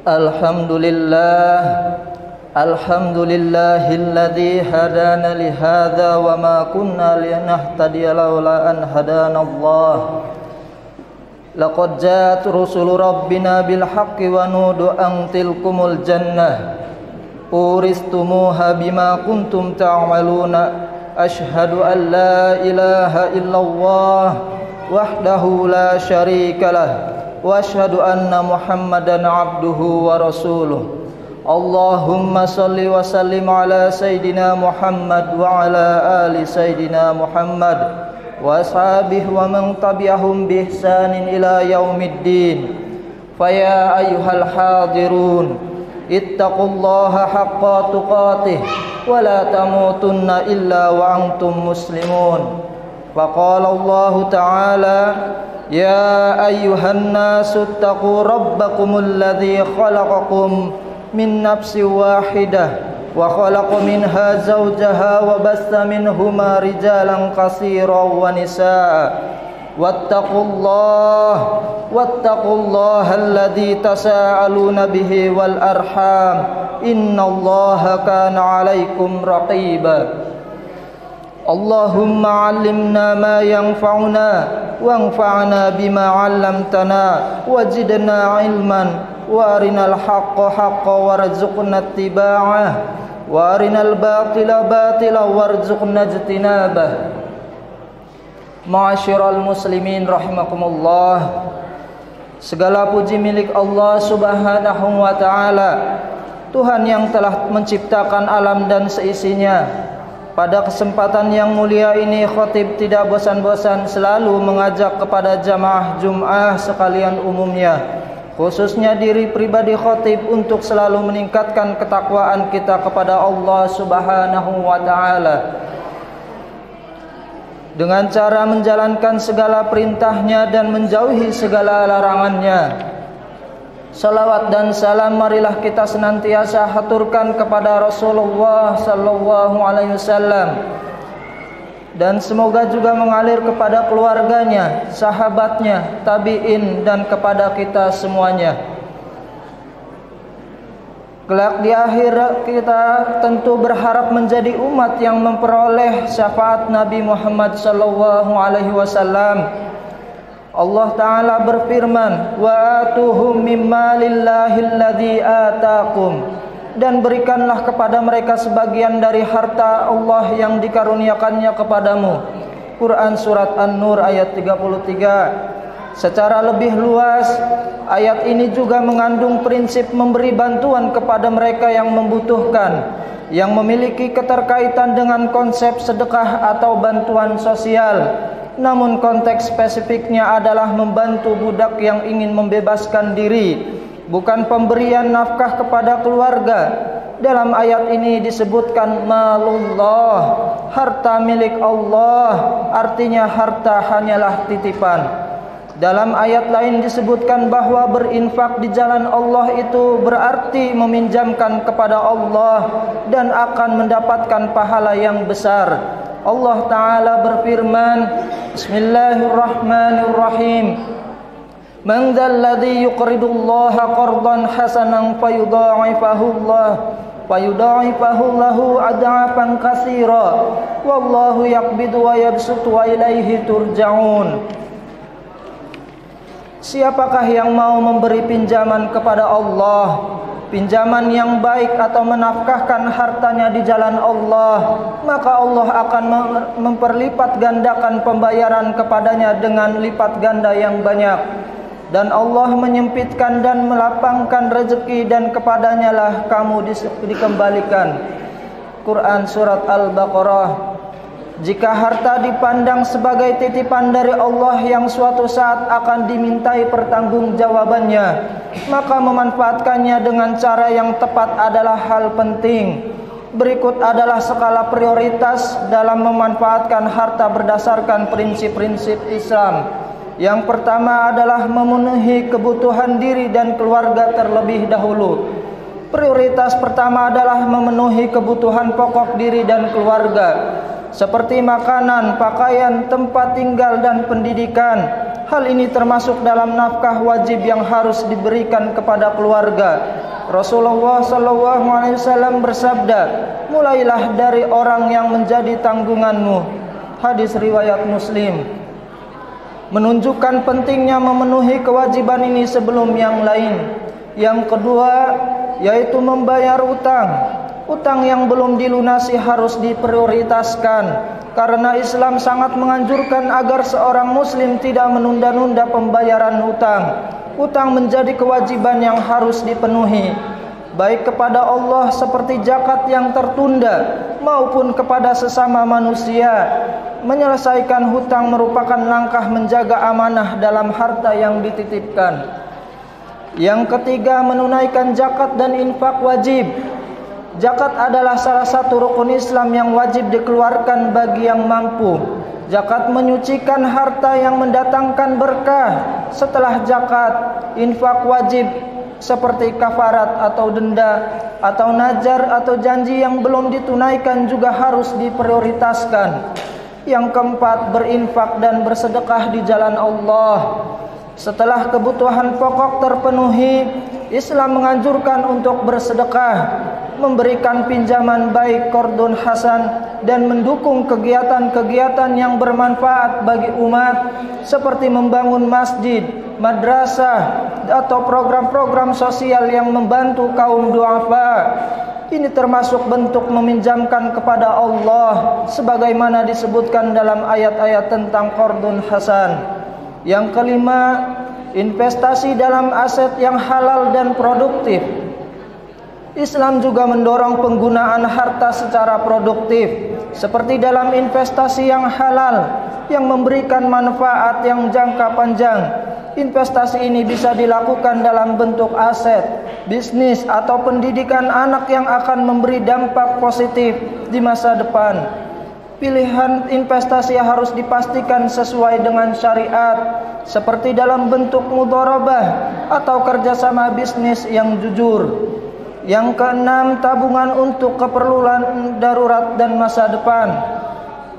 Alhamdulillah, alhamdulillahilladzi hadana li hadza wa ma kunna linahtadiya laula an hadanallah. Laqad ja'at rusulu rabbina bil haqqi wa nudu an tilkumul jannah uristumuha bima kuntum ta'maluna. Ashhadu an la ilaha illallah wahdahu la syarika lah wa ashhadu anna Muhammadan abduhu wa rasuluh. Allahumma salli wa sallim ala Sayyidina Muhammad wa ala ali Sayyidina Muhammad wa ashabihi wa man tabi'ahum bi ihsanin ila yaumiddin. Faya ayyuhal hadirun, ittaqullaha haqqa tuqatih wa la tamutunna illa wa antum muslimun. Faqala Allah Ta'ala, ya ayyuhan nasu ittaqu rabbakumul ladzi khalaqakum min nafsin wahidah wa khalaqa minha zawjaha wa bassa minhuma rijalan katsiran wa nisaa. Wattaqullaha alladzi tasaaluna bihi wal arham innallaha kana 'alaikum raqiba. Allahumma 'allimna ma yanfa'una wanfa'na bima 'allamtana wazidna 'ilman wa arinal haqqa haqqan warzuqna ittiba'ah wa arinal batila batilan warzuqna ijtinabah. Ma'asyiral muslimin rahimakumullah. Segala puji milik Allah Subhanahu wa ta'ala, Tuhan yang telah menciptakan alam dan seisinya. Pada kesempatan yang mulia ini, khatib tidak bosan-bosan selalu mengajak kepada jamaah Jum'ah sekalian umumnya, khususnya diri pribadi khatib, untuk selalu meningkatkan ketakwaan kita kepada Allah Subhanahu wa ta'ala dengan cara menjalankan segala perintahnya dan menjauhi segala larangannya. Salawat dan salam marilah kita senantiasa haturkan kepada Rasulullah sallallahu alaihi wasallam, dan semoga juga mengalir kepada keluarganya, sahabatnya, tabi'in, dan kepada kita semuanya. Kelak di akhir kita tentu berharap menjadi umat yang memperoleh syafaat Nabi Muhammad sallallahu alaihi wasallam. Allah Ta'ala berfirman, wa atuhum mimma lillahilladzi atakum, dan berikanlah kepada mereka sebagian dari harta Allah yang dikaruniakannya kepadamu. Quran Surat An-Nur ayat 33. Secara lebih luas, ayat ini juga mengandung prinsip memberi bantuan kepada mereka yang membutuhkan, yang memiliki keterkaitan dengan konsep sedekah atau bantuan sosial. Namun konteks spesifiknya adalah membantu budak yang ingin membebaskan diri, bukan pemberian nafkah kepada keluarga. Dalam ayat ini disebutkan malullah, harta milik Allah, artinya harta hanyalah titipan. Dalam ayat lain disebutkan bahwa berinfak di jalan Allah itu berarti meminjamkan kepada Allah dan akan mendapatkan pahala yang besar. Allah Ta'ala berfirman, Bismillahirrahmanirrahim, Man dzalladzi yuqridullaha qardan hasanan fayudha'ifahu lahu ad'afan katsira wallahu yaqbidu wa yabsutu wa ilaihi turja'un. Siapakah yang mau memberi pinjaman kepada Allah, pinjaman yang baik atau menafkahkan hartanya di jalan Allah, maka Allah akan memperlipat gandakan pembayaran kepadanya dengan lipat ganda yang banyak. Dan Allah menyempitkan dan melapangkan rezeki, dan kepadanya lah kamu dikembalikan. Quran Surat Al-Baqarah. Jika harta dipandang sebagai titipan dari Allah yang suatu saat akan dimintai pertanggungjawabannya, maka memanfaatkannya dengan cara yang tepat adalah hal penting. Berikut adalah skala prioritas dalam memanfaatkan harta berdasarkan prinsip-prinsip Islam. Yang pertama adalah memenuhi kebutuhan diri dan keluarga terlebih dahulu. Prioritas pertama adalah memenuhi kebutuhan pokok diri dan keluarga, seperti makanan, pakaian, tempat tinggal, dan pendidikan. Hal ini termasuk dalam nafkah wajib yang harus diberikan kepada keluarga. Rasulullah SAW bersabda, mulailah dari orang yang menjadi tanggunganmu. Hadis riwayat Muslim. Menunjukkan pentingnya memenuhi kewajiban ini sebelum yang lain. Yang kedua, yaitu membayar utang. Utang yang belum dilunasi harus diprioritaskan. Karena Islam sangat menganjurkan agar seorang muslim tidak menunda-nunda pembayaran utang. Utang menjadi kewajiban yang harus dipenuhi, baik kepada Allah seperti zakat yang tertunda, maupun kepada sesama manusia. Menyelesaikan hutang merupakan langkah menjaga amanah dalam harta yang dititipkan. Yang ketiga, menunaikan zakat dan infak wajib. Zakat adalah salah satu rukun Islam yang wajib dikeluarkan bagi yang mampu. Zakat menyucikan harta yang mendatangkan berkah. Setelah zakat, infak wajib seperti kafarat atau denda atau najar atau janji yang belum ditunaikan juga harus diprioritaskan. Yang keempat, berinfak dan bersedekah di jalan Allah. Setelah kebutuhan pokok terpenuhi, Islam menganjurkan untuk bersedekah, memberikan pinjaman baik qardun hasan, dan mendukung kegiatan-kegiatan yang bermanfaat bagi umat seperti membangun masjid, madrasah, atau program-program sosial yang membantu kaum duafa. Ini termasuk bentuk meminjamkan kepada Allah sebagaimana disebutkan dalam ayat-ayat tentang qardun hasan. Yang kelima, investasi dalam aset yang halal dan produktif. Islam juga mendorong penggunaan harta secara produktif, seperti dalam investasi yang halal yang memberikan manfaat yang jangka panjang. Investasi ini bisa dilakukan dalam bentuk aset, bisnis, atau pendidikan anak yang akan memberi dampak positif di masa depan. Pilihan investasi harus dipastikan sesuai dengan syariat, seperti dalam bentuk mudharabah atau kerjasama bisnis yang jujur. Yang keenam, tabungan untuk keperluan darurat dan masa depan.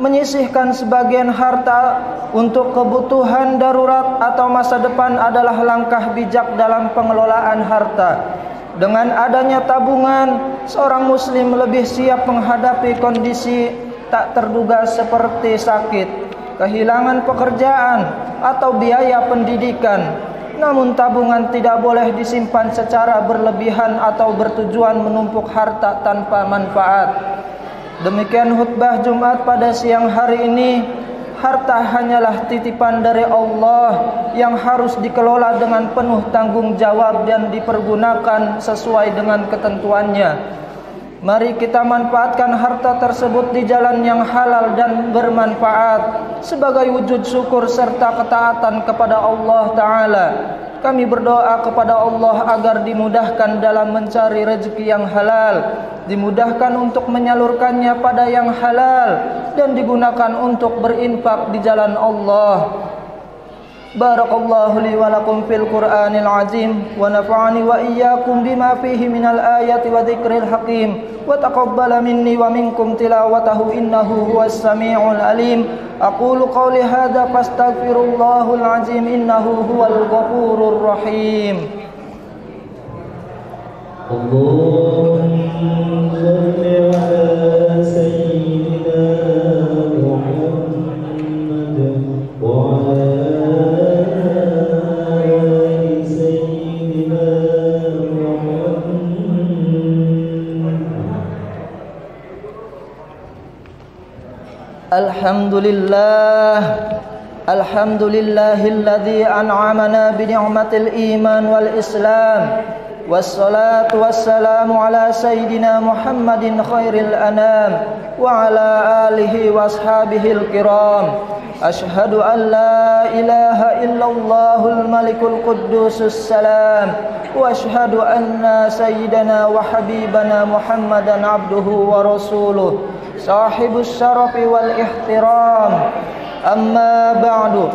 Menyisihkan sebagian harta untuk kebutuhan darurat atau masa depan adalah langkah bijak dalam pengelolaan harta. Dengan adanya tabungan, seorang muslim lebih siap menghadapi kondisi tak terduga seperti sakit, kehilangan pekerjaan, atau biaya pendidikan. Namun tabungan tidak boleh disimpan secara berlebihan atau bertujuan menumpuk harta tanpa manfaat. Demikian khutbah Jumat pada siang hari ini. Harta hanyalah titipan dari Allah yang harus dikelola dengan penuh tanggung jawab dan dipergunakan sesuai dengan ketentuannya. Mari kita manfaatkan harta tersebut di jalan yang halal dan bermanfaat sebagai wujud syukur serta ketaatan kepada Allah Ta'ala. Kami berdoa kepada Allah agar dimudahkan dalam mencari rezeki yang halal, dimudahkan untuk menyalurkannya pada yang halal, dan digunakan untuk berinfak di jalan Allah. Barakallahu li wa lakum fil Qur'anil azim wa nafa'ani wa iyyakum bima fihi minal ayati wa dzikril hakim wa taqabbala minni wa minkum tilawatahu innahu huwas samiul alim. Aqulu qawli hadza fastaghfirullahal azim innahu huwal ghafurur rahim. Allahumma shalli ala sayyidina Muhammad wa ala Alhamdulillahilladzi an'amana bi ni'matil iman wal islam. Wassalatu wassalamu ala sayyidina Muhammadin khairil anam wa ala alihi washabihil kiram. Ashhadu an la ilaha illallahul malikul quddusus salam wa ashhadu anna sayyidana wa habibana Muhammadan abduhu wa rasuluh sahibus syarafi wal ihtiram. Amma ba'du.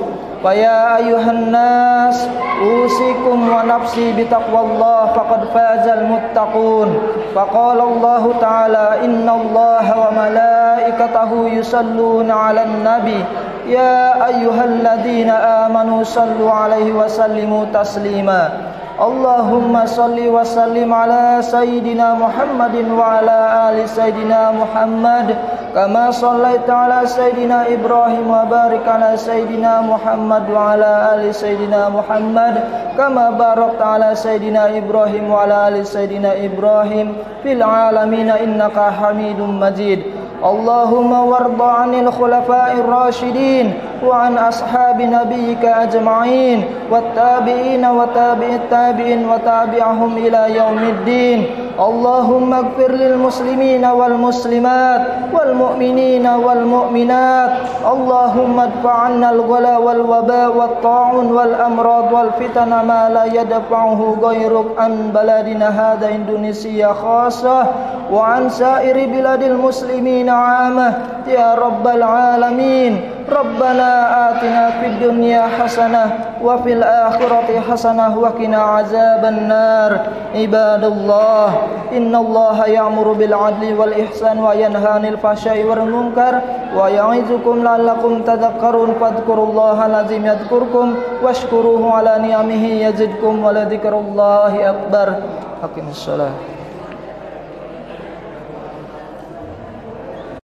فيا أيها الناس أوصيكم ونفسي بتقوى الله فقد فاز المتقون. فقال الله تعالى إن الله وملائكته يصلون على النبي يا أيها الذين آمنوا صلوا عليه وسلموا تسليما. اللهم صل وسلم على سيدنا محمد وعلى آل سيدنا محمد كما صليت على سيدنا إبراهيم وبارك على سيدنا محمد وعلى آل سيدنا محمد كما باركت على سيدنا إبراهيم وعلى آل سيدنا إبراهيم في العالمين إنك حميد مجيد. اللهم وارض عن الخلفاء الراشدين وعن أصحاب نبيك أجمعين والتابعين وتابع التابعين وتابعهم إلى يوم الدين. اللهم اغفر للمسلمين والمسلمات والمؤمنين والمؤمنات. اللهم ادفع عنا الغلا والوباء والطاعون والأمراض والفتن ما لا يدفعه غيرك عن بلدنا هذا إندونيسيا خاصة وعن سائر بلاد المسلمين عامة يا رب العالمين. ربنا آتنا في الدنيا حسنة وفي الآخرة حسنة وقنا عذاب النار. عباد الله إن الله يأمر بالعدل والإحسان وينهى عن الفحشاء والمنكر ويعظكم لعلكم تذكرون. فاذكروا الله العظيم يذكركم واشكروه على نعمه يزدكم ولذكر الله أكبر. أقم الصلاة.